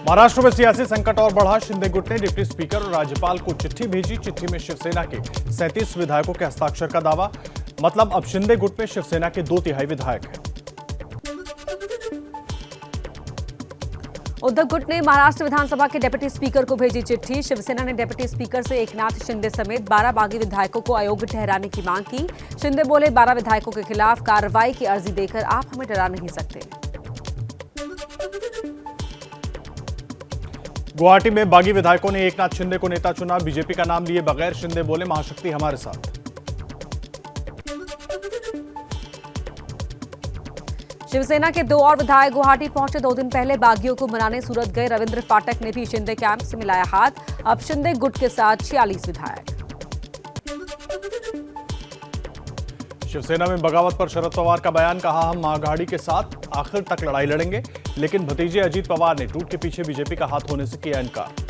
महाराष्ट्र में सियासी संकट और बढ़ा। शिंदे गुट ने डिप्टी स्पीकर और राज्यपाल को चिट्ठी भेजी। चिट्ठी में शिवसेना के 37 विधायकों के हस्ताक्षर का दावा। मतलब अब शिंदे गुट में शिवसेना के 2/3 विधायक हैं। उद्धव गुट ने महाराष्ट्र विधानसभा के डिप्टी स्पीकर को भेजी चिट्ठी। शिवसेना ने डिप्टी स्पीकर से एकनाथ शिंदे समेत 12 बागी विधायकों को अयोग्य ठहराने की मांग की। शिंदे बोले, 12 विधायकों के खिलाफ कार्रवाई की अर्जी देकर आप हमें डरा नहीं सकते। गुवाहाटी में बागी विधायकों ने एकनाथ शिंदे को नेता चुना। बीजेपी का नाम लिए बगैर शिंदे बोले, महाशक्ति हमारे साथ। शिवसेना के 2 और विधायक गुवाहाटी पहुंचे। 2 दिन पहले बागियों को मनाने सूरत गए रविंद्र फाटक ने भी शिंदे कैंप से मिलाया हाथ। अब शिंदे गुट के साथ 46 विधायक। शिवसेना में बगावत पर शरद पवार का बयान। कहा, हम महाअघाड़ी के साथ आखिर तक लड़ाई लड़ेंगे। लेकिन भतीजे अजीत पवार ने टूट के पीछे बीजेपी का हाथ होने से किया इनकार।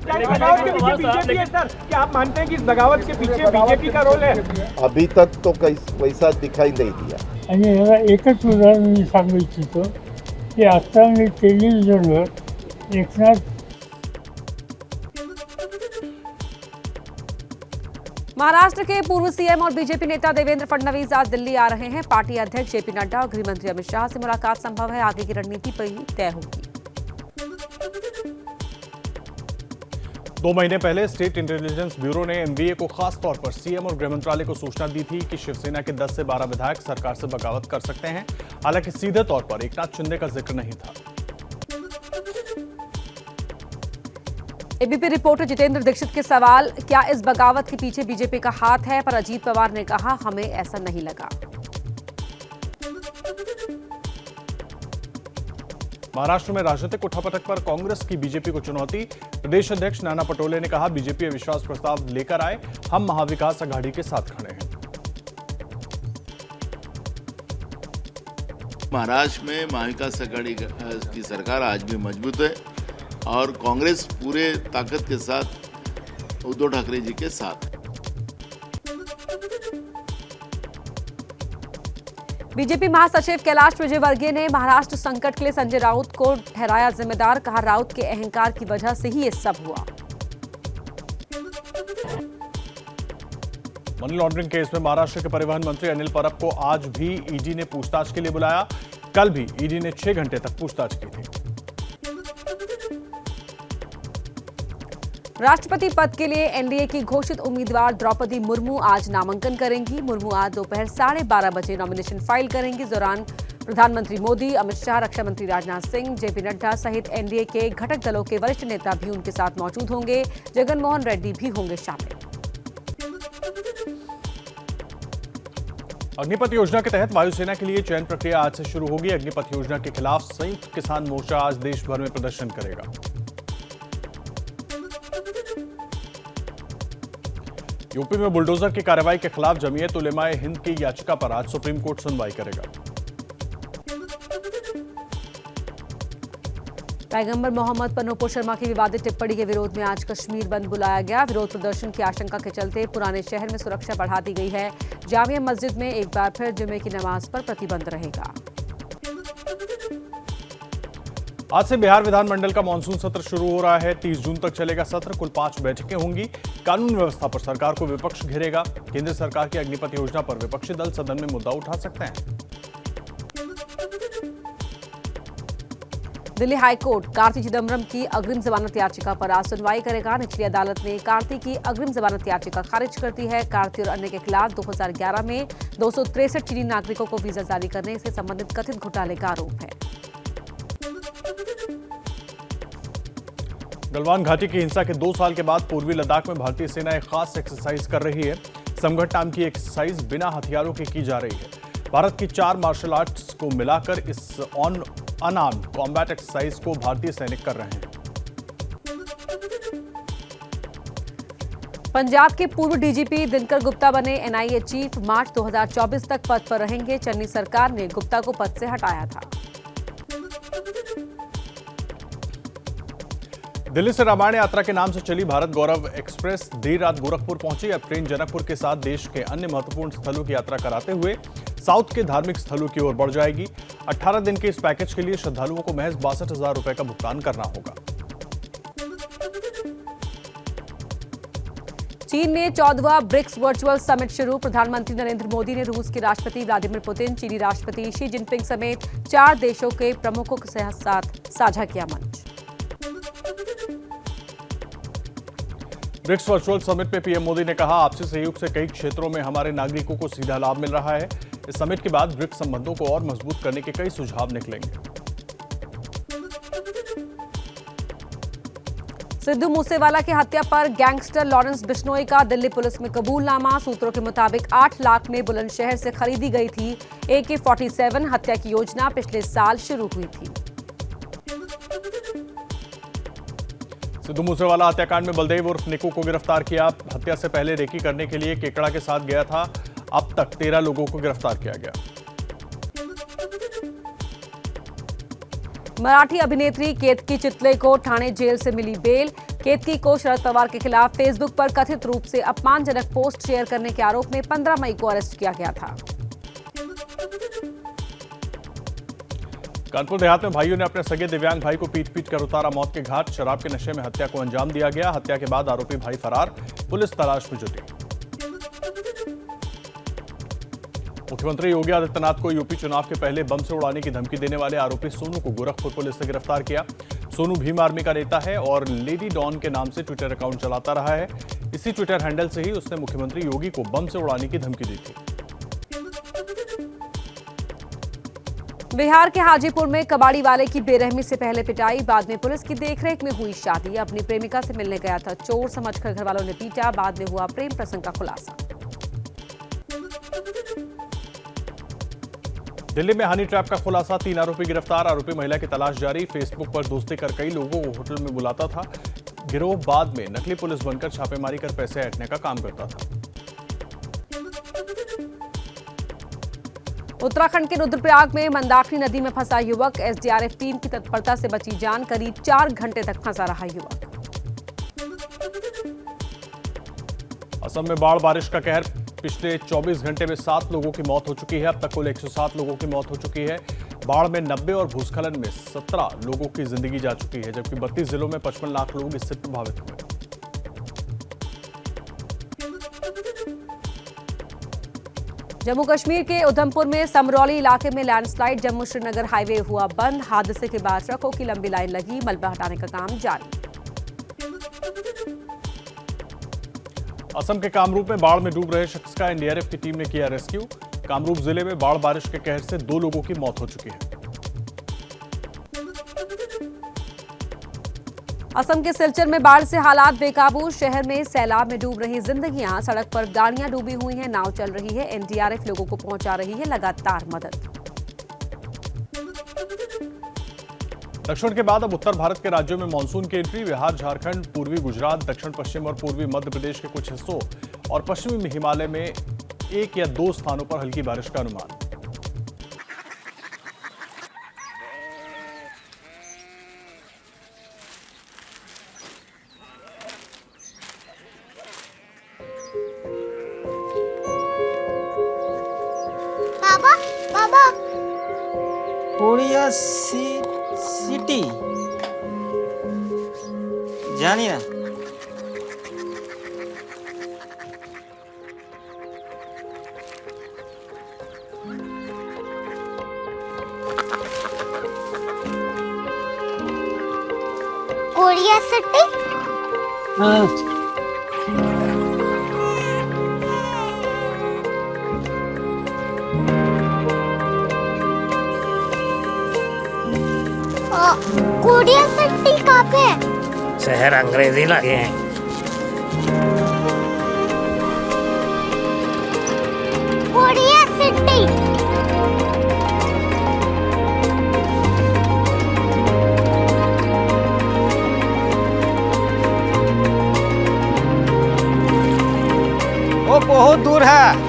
बगावत के पीछे बीजेपी है सर, क्या आप मानते हैं कि इस बगावत के पीछे बीजेपी का रोल है? अभी तक तो वैसा दिखाई नहीं दिया। आणि ह्याला एकच उदाहरण मी सांगू इच्छितो की आता मी टेलिव्हिजनवर एकनाथ महाराष्ट्र के पूर्व सीएम और बीजेपी नेता देवेंद्र फडणवीस आज दिल्ली आ रहे हैं। पार्टी अध्यक्ष जेपी नड्डा और गृह मंत्री अमित शाह से मुलाकात संभव है। आगे की रणनीति पर ही तय होगी। 2 महीने पहले स्टेट इंटेलिजेंस ब्यूरो ने एमवीए को खास तौर पर सीएम और गृह मंत्रालय को सूचना दी थी कि शिवसेना के 10 से 12 विधायक सरकार से बगावत कर सकते हैं। हालांकि सीधे तौर पर एकनाथ शिंदे का जिक्र नहीं था। एबीपी रिपोर्टर जितेंद्र दीक्षित के सवाल, क्या इस बगावत के पीछे बीजेपी का हाथ है? पर अजीत पवार ने कहा, हमें ऐसा नहीं लगा। महाराष्ट्र में राजनीतिक उठापटक पर कांग्रेस की बीजेपी को चुनौती। प्रदेश अध्यक्ष नाना पटोले ने कहा, बीजेपी अविश्वास प्रस्ताव लेकर आए, हम महाविकास अघाड़ी के साथ खड़े हैं। महाराष्ट्र में महाविकास अघाड़ी की सरकार आज भी मजबूत है और कांग्रेस पूरे ताकत के साथ उद्धव ठाकरे जी के साथ। बीजेपी महासचिव कैलाश विजयवर्गीय ने महाराष्ट्र संकट के लिए संजय राउत को ठहराया जिम्मेदार। कहा, राउत के अहंकार की वजह से ही ये सब हुआ। मनी लॉन्ड्रिंग केस में महाराष्ट्र के परिवहन मंत्री अनिल परब को आज भी ईडी ने पूछताछ के लिए बुलाया। कल भी ईडी ने 6 घंटे तक पूछताछ की थी। राष्ट्रपति पद के लिए एनडीए की घोषित उम्मीदवार द्रौपदी मुर्मू आज नामांकन करेंगी। मुर्मू आज दोपहर 12:30 बजे नॉमिनेशन फाइल करेंगी। इस दौरान प्रधानमंत्री मोदी, अमित शाह, रक्षा मंत्री राजनाथ सिंह, जेपी नड्डा सहित एनडीए के घटक दलों के वरिष्ठ नेता भी उनके साथ मौजूद होंगे। जगनमोहन रेड्डी भी होंगे शामिल। अग्निपथ योजना के तहत वायुसेना के लिए चयन प्रक्रिया आज से शुरू होगी। अग्निपथ योजना के खिलाफ संयुक्त किसान मोर्चा आज देश भर में प्रदर्शन करेगा। यूपी में बुलडोजर की कार्रवाई के खिलाफ जमीयत उलेमाए हिंद की याचिका पर आज सुप्रीम कोर्ट सुनवाई करेगा। पैगंबर मोहम्मद पर नूपुर शर्मा की विवादित टिप्पणी के विरोध में आज कश्मीर बंद बुलाया गया। विरोध प्रदर्शन की आशंका के चलते पुराने शहर में सुरक्षा बढ़ा दी गई है। जामिया मस्जिद में एक बार फिर जुमे की नमाज पर प्रतिबंध रहेगा। आज से बिहार विधानमंडल का मानसून सत्र शुरू हो रहा है। 30 जून तक चलेगा सत्र। कुल 5 बैठकें होंगी। कानून व्यवस्था पर सरकार को विपक्ष घेरेगा। केंद्र सरकार की अग्निपथ योजना पर विपक्षी दल सदन में मुद्दा उठा सकते हैं। दिल्ली हाईकोर्ट कार्ति चिदम्बरम की अग्रिम जमानत याचिका पर आज सुनवाई करेगा। निचली अदालत ने कार्ति की अग्रिम जमानत याचिका खारिज कर दी है। कार्ति और अन्य के खिलाफ 2011 में 263 चीनी नागरिकों को वीजा जारी करने से संबंधित कथित घोटाले का आरोप है। गलवान घाटी की हिंसा के 2 साल के बाद पूर्वी लद्दाख में भारतीय सेना एक खास एक्सरसाइज कर रही है। समघट नाम की एक्सरसाइज बिना हथियारों के की जा रही है। भारत की 4 मार्शल आर्ट्स को मिलाकर इस अनआर्म्ड कॉम्बैट एक्सरसाइज को भारतीय सैनिक कर रहे हैं। पंजाब के पूर्व डीजीपी दिनकर गुप्ता बने एनआईए चीफ। मार्च 2024 तक पद पर रहेंगे। चन्नी सरकार ने गुप्ता को पद से हटाया था। दिल्ली से रामायण यात्रा के नाम से चली भारत गौरव एक्सप्रेस देर रात गोरखपुर पहुंची। अब ट्रेन जनकपुर के साथ देश के अन्य महत्वपूर्ण स्थलों की यात्रा कराते हुए साउथ के धार्मिक स्थलों की ओर बढ़ जाएगी। 18 दिन के इस पैकेज के लिए श्रद्धालुओं को महज 62,000 रुपए का भुगतान करना होगा। चीन में 14वां ब्रिक्स वर्चुअल समिट शुरू। प्रधानमंत्री नरेंद्र मोदी ने रूस के राष्ट्रपति व्लादिमीर पुतिन, चीनी राष्ट्रपति शी जिनपिंग समेत 4 देशों के प्रमुखों के साथ साझा किया मंच। ब्रिक्स वर्चुअल समिट में पीएम मोदी ने कहा, आपसी सहयोग से कई क्षेत्रों में हमारे नागरिकों को सीधा लाभ मिल रहा है। इस समिट के बाद ब्रिक्स संबंधों को और मजबूत करने के कई सुझाव निकलेंगे। सिद्धू मूसेवाला की हत्या पर गैंगस्टर लॉरेंस बिश्नोई का दिल्ली पुलिस में कबूलनामा। सूत्रों के मुताबिक 8 लाख में बुलंदशहर से खरीदी गई थी AK-47। हत्या की योजना पिछले साल शुरू हुई थी। सिद्धू मूसेवाला हत्याकांड में बलदेव उर्फ निकू को गिरफ्तार किया। हत्या से पहले रेकी करने के लिए केकड़ा के साथ गया था। अब तक 13 लोगों को गिरफ्तार किया गया। मराठी अभिनेत्री केतकी चितले को ठाणे जेल से मिली बेल। केतकी को शरद पवार के खिलाफ फेसबुक पर कथित रूप से अपमानजनक पोस्ट शेयर करने के आरोप में 15 मई को अरेस्ट किया गया था। कानपुर देहात में भाइयों ने अपने सगे दिव्यांग भाई को पीट कर उतारा मौत के घाट। शराब के नशे में हत्या को अंजाम दिया गया। हत्या के बाद आरोपी भाई फरार, पुलिस तलाश में जुटी। मुख्यमंत्री योगी आदित्यनाथ को यूपी चुनाव के पहले बम से उड़ाने की धमकी देने वाले आरोपी सोनू को गोरखपुर पुलिस ने गिरफ्तार किया। सोनू भीम आर्मी का नेता है और लेडी डॉन के नाम से ट्विटर अकाउंट चलाता रहा है। इसी ट्विटर हैंडल से ही उसने मुख्यमंत्री योगी को बम से उड़ाने की धमकी दी थी। बिहार के हाजीपुर में कबाड़ी वाले की बेरहमी से पहले पिटाई, बाद में पुलिस की देखरेख में हुई शादी। अपनी प्रेमिका से मिलने गया था चोर समझकर घर वालों ने पीटा, बाद में हुआ प्रेम प्रसंग का खुलासा। दिल्ली में हनी ट्रैप का खुलासा, 3 आरोपी गिरफ्तार। आरोपी महिला की तलाश जारी। फेसबुक पर दोस्ती कर कई लोगों को होटल में बुलाता था। गिरोह बाद में नकली पुलिस बनकर छापेमारी कर पैसे ऐंठने का काम करता था। उत्तराखंड के रुद्रप्रयाग में मंदाकिनी नदी में फंसा युवक। एसडीआरएफ टीम की तत्परता से बची जान। करीब 4 घंटे तक फंसा रहा युवक। असम में बाढ़ बारिश का कहर, पिछले 24 घंटे में 7 लोगों की मौत हो चुकी है। अब तक कुल 107 लोगों की मौत हो चुकी है। बाढ़ में 90 और भूस्खलन में 17 लोगों की जिंदगी जा चुकी है, जबकि 32 जिलों में 55 लाख लोग इससे प्रभावित हुए। जम्मू कश्मीर के उधमपुर में समरौली इलाके में लैंडस्लाइड। जम्मू श्रीनगर हाईवे हुआ बंद। हादसे के बाद ट्रकों की लंबी लाइन लगी। मलबा हटाने का काम जारी। असम के कामरूप में बाढ़ में डूब रहे शख्स का एनडीआरएफ की टीम ने किया रेस्क्यू। कामरूप जिले में बाढ़ बारिश के कहर से 2 लोगों की मौत हो चुकी है। असम के सिलचर में बाढ़ से हालात बेकाबू। शहर में सैलाब में डूब रही जिंदगियां। सड़क पर गाड़ियां डूबी हुई हैं, नाव चल रही है। एनडीआरएफ लोगों को पहुंचा रही है लगातार मदद। दक्षिण के बाद अब उत्तर भारत के राज्यों में मानसून की एंट्री। बिहार, झारखंड, पूर्वी गुजरात, दक्षिण पश्चिम और पूर्वी मध्य प्रदेश के कुछ हिस्सों और पश्चिमी हिमालय में 1 या 2 स्थानों पर हल्की बारिश का अनुमान। बाबा बाबा कोरिया सिटी जानिए ना। कोरिया सिटी कोरिया सिटी कहाँ पे है? शहर अंग्रेजी लगे हैं। कोरिया सिटी वो बहुत दूर है।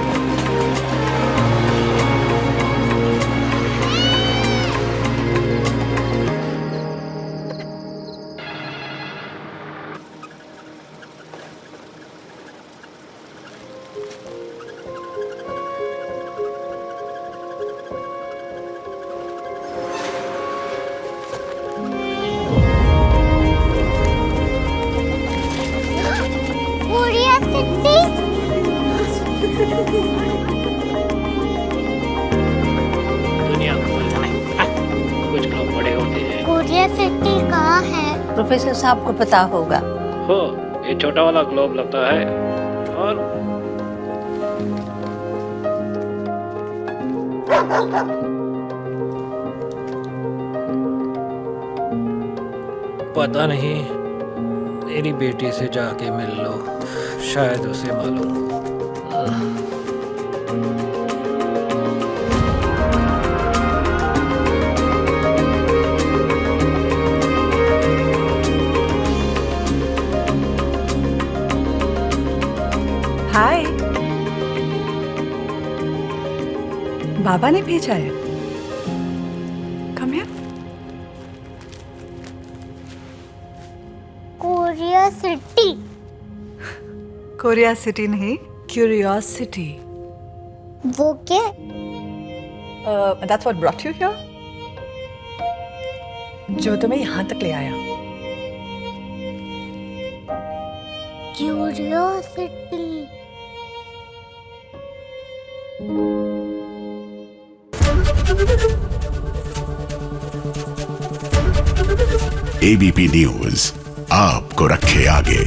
प्रोफेसर साहब को पता होगा। हो, ये छोटा वाला ग्लोब लगता है और पता नहीं, मेरी बेटी से जाके मिल लो, शायद उसे मालूम हो। हाय, बाबा ने भेजा है। Come here. Korea city. Korea city नहीं, क्यूरियोसिटी। वो क्या? That's what brought you here? जो तुम्हें यहाँ तक ले आया। क्यूरियोसिटी। एबीपी न्यूज आपको रखे आगे।